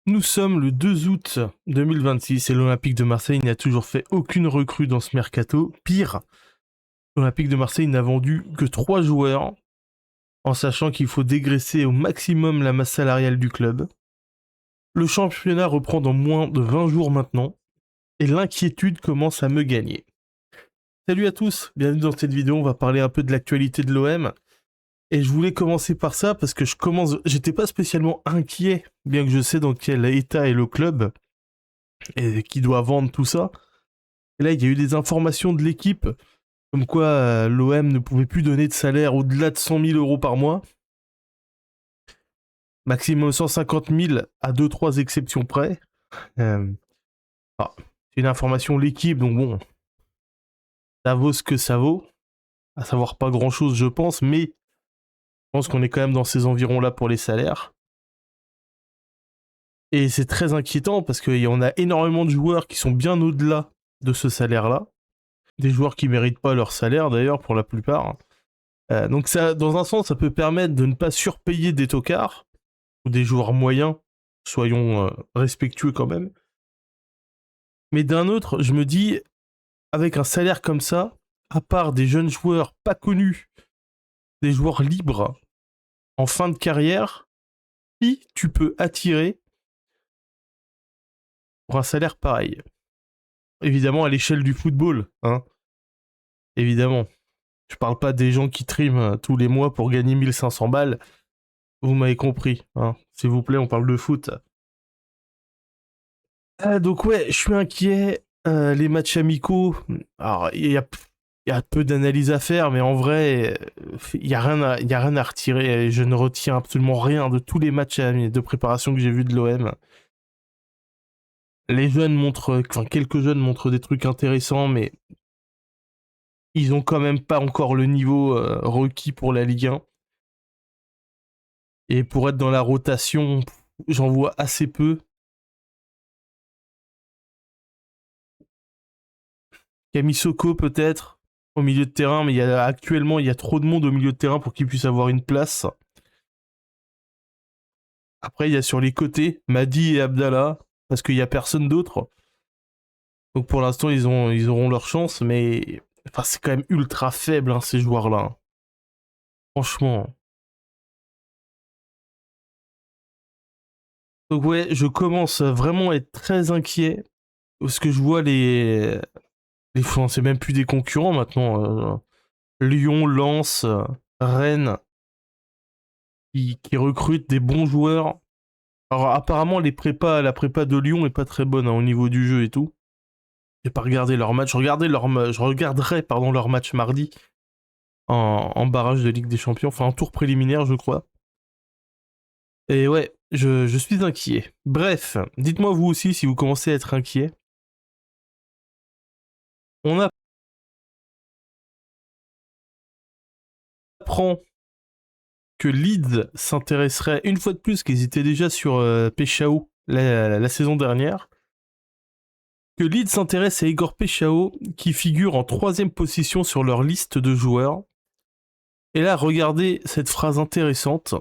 Nous sommes le 2 août 2026 et l'Olympique de Marseille n'a toujours fait aucune recrue dans ce mercato. Pire, l'Olympique de Marseille n'a vendu que 3 joueurs en sachant qu'il faut dégraisser au maximum la masse salariale du club. Le championnat reprend dans moins de 20 jours maintenant et l'inquiétude commence à me gagner. Salut à tous, bienvenue dans cette vidéo, on va parler un peu de l'actualité de l'OM. Et je voulais commencer par ça parce que j'étais pas spécialement inquiet, bien que je sais dans quel état est le club et qui doit vendre tout ça. Et là, il y a eu des informations de l'équipe comme quoi l'OM ne pouvait plus donner de salaire au-delà de 100 000 euros par mois. Maximum 150 000 à 2-3 exceptions près. Euh, ah, c'est une information de l'équipe, donc bon, ça vaut ce que ça vaut. À savoir pas grand-chose, je pense, mais je pense qu'on est quand même dans ces environs-là pour les salaires. Et c'est très inquiétant parce qu'on a énormément de joueurs qui sont bien au-delà de ce salaire-là. Des joueurs qui méritent pas leur salaire d'ailleurs pour la plupart. Donc ça, dans un sens, ça peut permettre de ne pas surpayer des tocards ou des joueurs moyens, soyons respectueux quand même. Mais d'un autre, je me dis, avec un salaire comme ça, à part des jeunes joueurs pas connus, des joueurs libres en fin de carrière, qui tu peux attirer pour un salaire pareil? Évidemment à l'échelle du football, hein. Évidemment. Je parle pas des gens qui triment tous les mois pour gagner 1500 balles. Vous m'avez compris, hein. S'il vous plaît, on parle de foot. Donc ouais, je suis inquiet. Les matchs amicaux, alors il y a peu d'analyses à faire, mais en vrai, il y a rien à retirer. Et je ne retiens absolument rien de tous les matchs de préparation que j'ai vus de l'OM. Les jeunes montrent, enfin quelques jeunes montrent des trucs intéressants, mais ils ont quand même pas encore le niveau requis pour la Ligue 1. Et pour être dans la rotation, j'en vois assez peu. Kamisoko peut-être au milieu de terrain, mais actuellement il y a trop de monde au milieu de terrain pour qu'il puisse avoir une place. Après il y a sur les côtés Madi et Abdallah parce qu'il y a personne d'autre. Donc pour l'instant ils auront leur chance, mais enfin c'est quand même ultra faible hein, ces joueurs-là. Franchement. Donc ouais, je commence vraiment à être très inquiet parce que je vois les c'est même plus des concurrents maintenant. Lyon, Lens, Rennes qui recrutent des bons joueurs. Alors apparemment la prépa de Lyon est pas très bonne hein, au niveau du jeu et tout. J'ai pas regardé leur match. Je regarderai leur match mardi en barrage de Ligue des Champions, enfin en tour préliminaire je crois. Et ouais, je suis inquiet. Bref, dites-moi vous aussi si vous commencez à être inquiet. On apprend que Leeds s'intéresserait une fois de plus qu'ils étaient déjà sur Peshao la saison dernière. Que Leeds s'intéresse à Igor Peshao qui figure en 3ème position sur leur liste de joueurs. Et là, regardez cette phrase intéressante.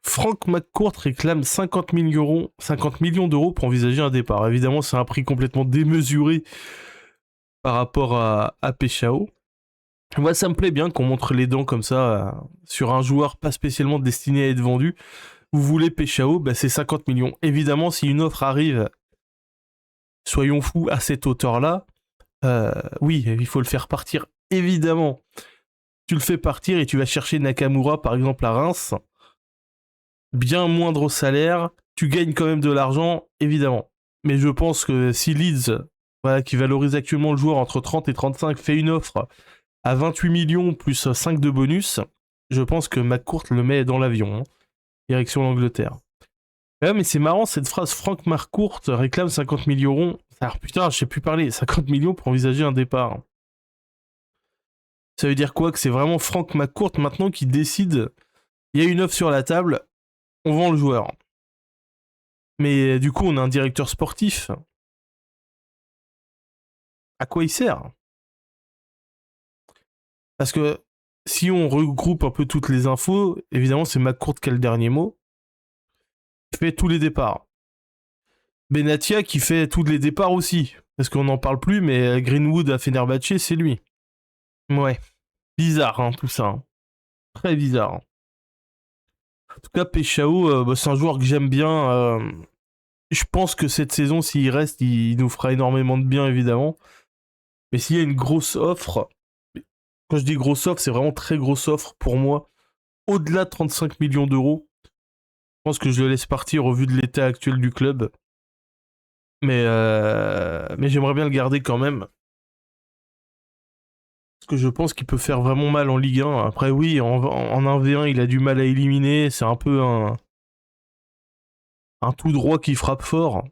Frank McCourt réclame 50 millions d'euros pour envisager un départ. Évidemment, c'est un prix complètement démesuré par rapport à Peshao. Moi, ça me plaît bien qu'on montre les dents comme ça sur un joueur pas spécialement destiné à être vendu. Vous voulez Peshao, bah c'est 50 millions. Évidemment, si une offre arrive, soyons fous, à cette hauteur-là, oui, il faut le faire partir. Évidemment, tu le fais partir et tu vas chercher Nakamura, par exemple, à Reims. Bien moindre au salaire, tu gagnes quand même de l'argent, évidemment. Mais je pense que si Leeds, voilà, qui valorise actuellement le joueur entre 30 et 35, fait une offre à 28 millions plus 5 de bonus, je pense que McCourt le met dans l'avion, hein, direction l'Angleterre. Ouais, mais c'est marrant cette phrase, Frank McCourt réclame 50 millions. Alors putain, je sais plus parler, 50 millions pour envisager un départ. Ça veut dire quoi? Que c'est vraiment Frank McCourt maintenant qui décide, il y a une offre sur la table, on vend le joueur. Mais du coup, on a un directeur sportif. À quoi il sert? Parce que si on regroupe un peu toutes les infos, évidemment, c'est McCourt qui a le dernier mot. Il fait tous les départs. Benatia qui fait tous les départs aussi. Parce qu'on n'en parle plus, mais Greenwood à Fenerbahçe, c'est lui. Ouais. Bizarre, hein, tout ça. Hein. Très bizarre. Hein. En tout cas, Peshao, c'est un joueur que j'aime bien. Je pense que cette saison, s'il reste, il nous fera énormément de bien, évidemment. Mais s'il y a une grosse offre, quand je dis grosse offre, c'est vraiment très grosse offre pour moi. Au-delà de 35 millions d'euros, je pense que je le laisse partir au vu de l'état actuel du club. Mais j'aimerais bien le garder quand même. Parce que je pense qu'il peut faire vraiment mal en Ligue 1. Après, oui, en 1v1, il a du mal à éliminer. C'est un peu un tout droit qui frappe fort.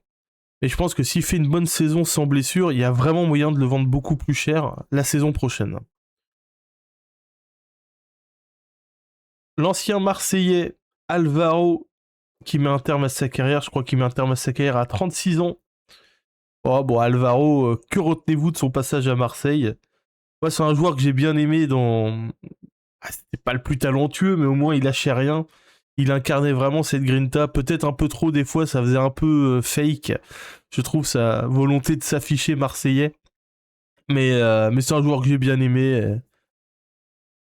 Et je pense que s'il fait une bonne saison sans blessure, il y a vraiment moyen de le vendre beaucoup plus cher la saison prochaine. L'ancien Marseillais Alvaro, qui met un terme à sa carrière, je crois qu'il met un terme à sa carrière à 36 ans. Oh bon, Alvaro, que retenez-vous de son passage à Marseille? Moi, c'est un joueur que j'ai bien aimé dans... Ah, c'était pas le plus talentueux, mais au moins il lâchait rien. Il incarnait vraiment cette grinta, peut-être un peu trop des fois, ça faisait un peu fake. Je trouve sa volonté de s'afficher marseillais. Mais c'est un joueur que j'ai bien aimé.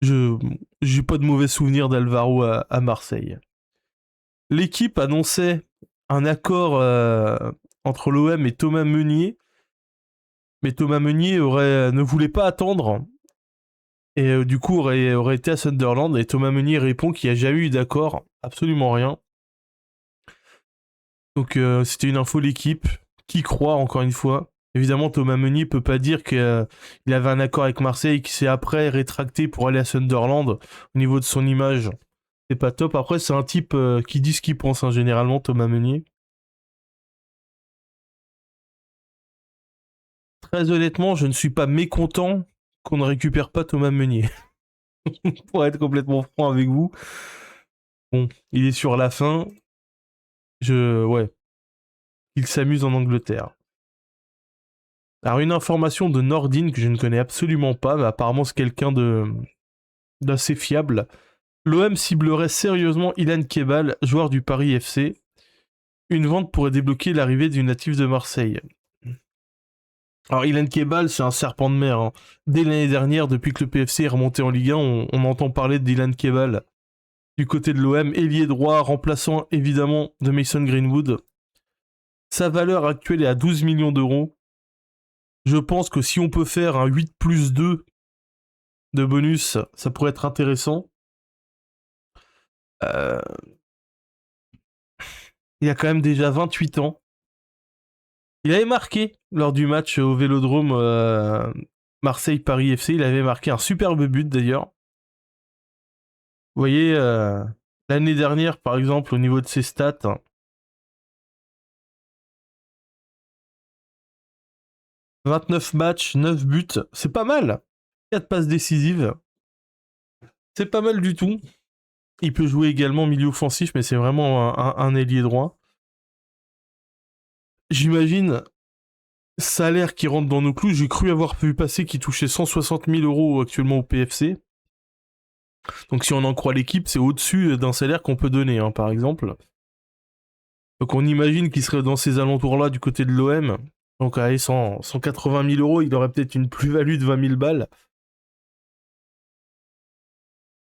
Je j'ai pas de mauvais souvenirs d'Alvaro à Marseille. L'équipe annonçait un accord entre l'OM et Thomas Meunier, mais Thomas Meunier ne voulait pas attendre et du coup aurait été à Sunderland et Thomas Meunier répond qu'il n'y a jamais eu d'accord, absolument rien. Donc c'était une info l'équipe qui croit encore une fois. Évidemment Thomas Meunier peut pas dire qu'il avait un accord avec Marseille et qu'il s'est après rétracté pour aller à Sunderland au niveau de son image. C'est pas top. Après c'est un type qui dit ce qu'il pense hein, généralement Thomas Meunier. Très honnêtement, je ne suis pas mécontent qu'on ne récupère pas Thomas Meunier. Pour être complètement franc avec vous. Bon, il est sur la fin. Ouais. Il s'amuse en Angleterre. Alors, une information de Nordin que je ne connais absolument pas, mais apparemment c'est quelqu'un d'assez fiable. L'OM ciblerait sérieusement Ilan Kebal, joueur du Paris FC. Une vente pourrait débloquer l'arrivée du natif de Marseille. Alors, Ilan Kebal, c'est un serpent de mer. Hein. Dès l'année dernière, depuis que le PFC est remonté en Ligue 1, on entend parler d'Ilan Kebal. Du côté de l'OM, ailier droit, remplaçant évidemment de Mason Greenwood. Sa valeur actuelle est à 12 millions d'euros. Je pense que si on peut faire un 8 plus 2 de bonus, ça pourrait être intéressant. Euh... Il a quand même déjà 28 ans. Il avait marqué lors du match au Vélodrome Marseille-Paris FC. Il avait marqué un superbe but d'ailleurs. Vous voyez, l'année dernière, par exemple, au niveau de ses stats, 29 matchs, 9 buts, c'est pas mal. 4 passes décisives, c'est pas mal du tout. Il peut jouer également milieu offensif, mais c'est vraiment un ailier droit. J'imagine, salaire qui rentre dans nos clous, j'ai cru avoir vu passer qu'il touchait 160 000 euros actuellement au PFC. Donc si on en croit l'équipe, c'est au-dessus d'un salaire qu'on peut donner, hein, par exemple. Donc on imagine qu'il serait dans ces alentours-là du côté de l'OM. Donc allez, 180 000 euros, il aurait peut-être une plus-value de 20 000 balles.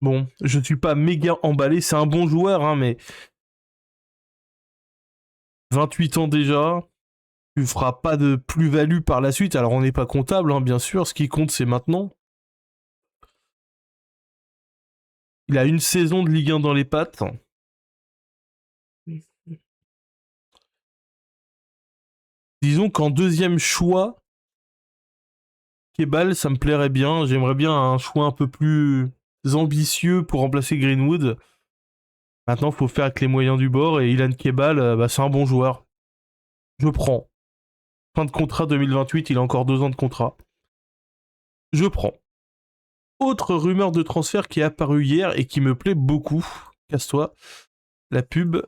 Bon, je ne suis pas méga emballé, c'est un bon joueur, hein, mais 28 ans déjà, tu feras pas de plus-value par la suite. Alors on n'est pas comptable, hein, bien sûr, ce qui compte c'est maintenant. Il a une saison de Ligue 1 dans les pattes. Disons qu'en deuxième choix, Kebal, ça me plairait bien. J'aimerais bien un choix un peu plus ambitieux pour remplacer Greenwood. Maintenant, il faut faire avec les moyens du bord. Et Ilan Kebal, c'est un bon joueur. Je prends. Fin de contrat 2028, il a encore 2 ans de contrat. Je prends. Autre rumeur de transfert qui est apparue hier et qui me plaît beaucoup. Casse-toi. La pub.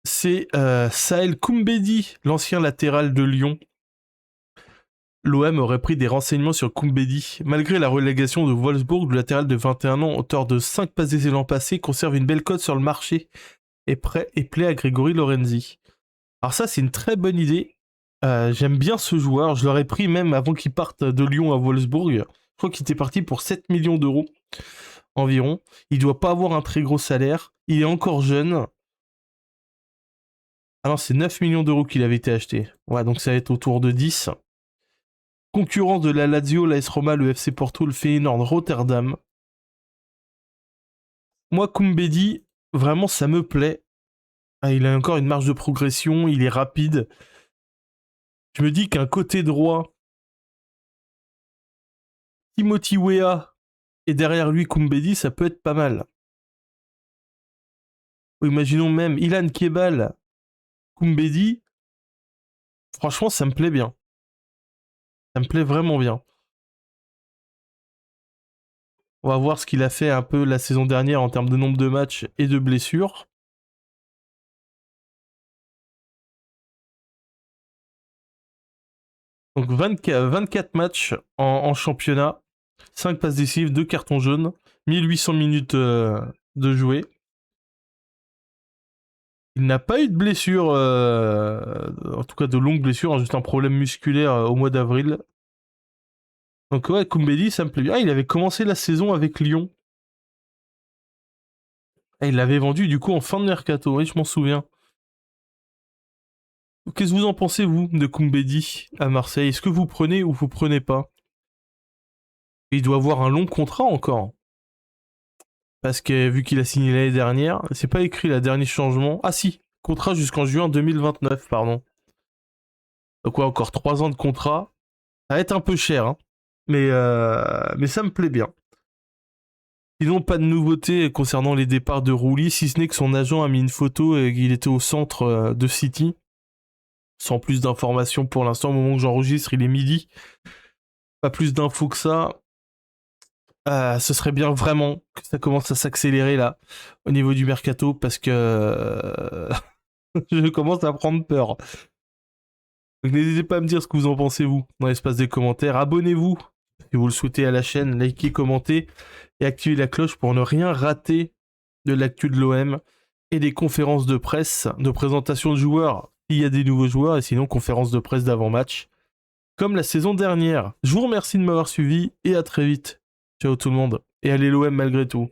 C'est Saël Koumbedi, l'ancien latéral de Lyon. L'OM aurait pris des renseignements sur Koumbedi. Malgré la relégation de Wolfsburg, le latéral de 21 ans, auteur de 5 passes décisives l'an passé, conserve une belle cote sur le marché et plaît à Grégory Lorenzi. Alors ça, c'est une très bonne idée. J'aime bien ce joueur. Je l'aurais pris même avant qu'il parte de Lyon à Wolfsburg. Je crois qu'il était parti pour 7 millions d'euros environ. Il doit pas avoir un très gros salaire. Il est encore jeune. Ah non, c'est 9 millions d'euros qu'il avait été acheté. Ouais, donc ça va être autour de 10. Concurrent de la Lazio, l'AS Roma, le FC Porto, le Feyenoord, Rotterdam. Moi, Koumbedi, vraiment, ça me plaît. Ah, il a encore une marge de progression, il est rapide. Je me dis qu'un côté droit, Timothy Weah, et derrière lui Koumbedi, ça peut être pas mal. Ou imaginons même Ilan Kebal, Koumbedi. Franchement, ça me plaît bien. Ça me plaît vraiment bien. On va voir ce qu'il a fait un peu la saison dernière en termes de nombre de matchs et de blessures. Donc 24 matchs en championnat, 5 passes décisives, 2 cartons jaunes, 1800 minutes de jouer. Il n'a pas eu de blessure, en tout cas de longues blessures, hein, juste un problème musculaire au mois d'avril. Donc ouais, Koumbedi, ça me plaît bien. Ah, il avait commencé la saison avec Lyon. Et il l'avait vendu du coup en fin de mercato, oui, je m'en souviens. Qu'est-ce que vous en pensez, vous, de Koumbedi à Marseille? Est-ce que vous prenez ou vous prenez pas? Il doit avoir un long contrat encore. Parce que vu qu'il a signé l'année dernière, c'est pas écrit la dernier changement. Ah si, contrat jusqu'en juin 2029, pardon. Donc ouais, encore 3 ans de contrat. Ça va être un peu cher, hein. Mais ça me plaît bien. Sinon, pas de nouveauté concernant les départs de Rouli, si ce n'est que son agent a mis une photo et qu'il était au centre de City. Sans plus d'informations pour l'instant, au moment où j'enregistre, il est midi. Pas plus d'infos que ça. Ce serait bien vraiment que ça commence à s'accélérer là, au niveau du mercato, parce que je commence à prendre peur. Donc n'hésitez pas à me dire ce que vous en pensez, vous, dans l'espace des commentaires. Abonnez-vous, si vous le souhaitez, à la chaîne, likez, commentez, et activez la cloche pour ne rien rater de l'actu de l'OM et des conférences de presse, de présentation de joueurs, s'il y a des nouveaux joueurs, et sinon conférences de presse d'avant-match, comme la saison dernière. Je vous remercie de m'avoir suivi, et à très vite. Ciao tout le monde, et allez l'OM malgré tout.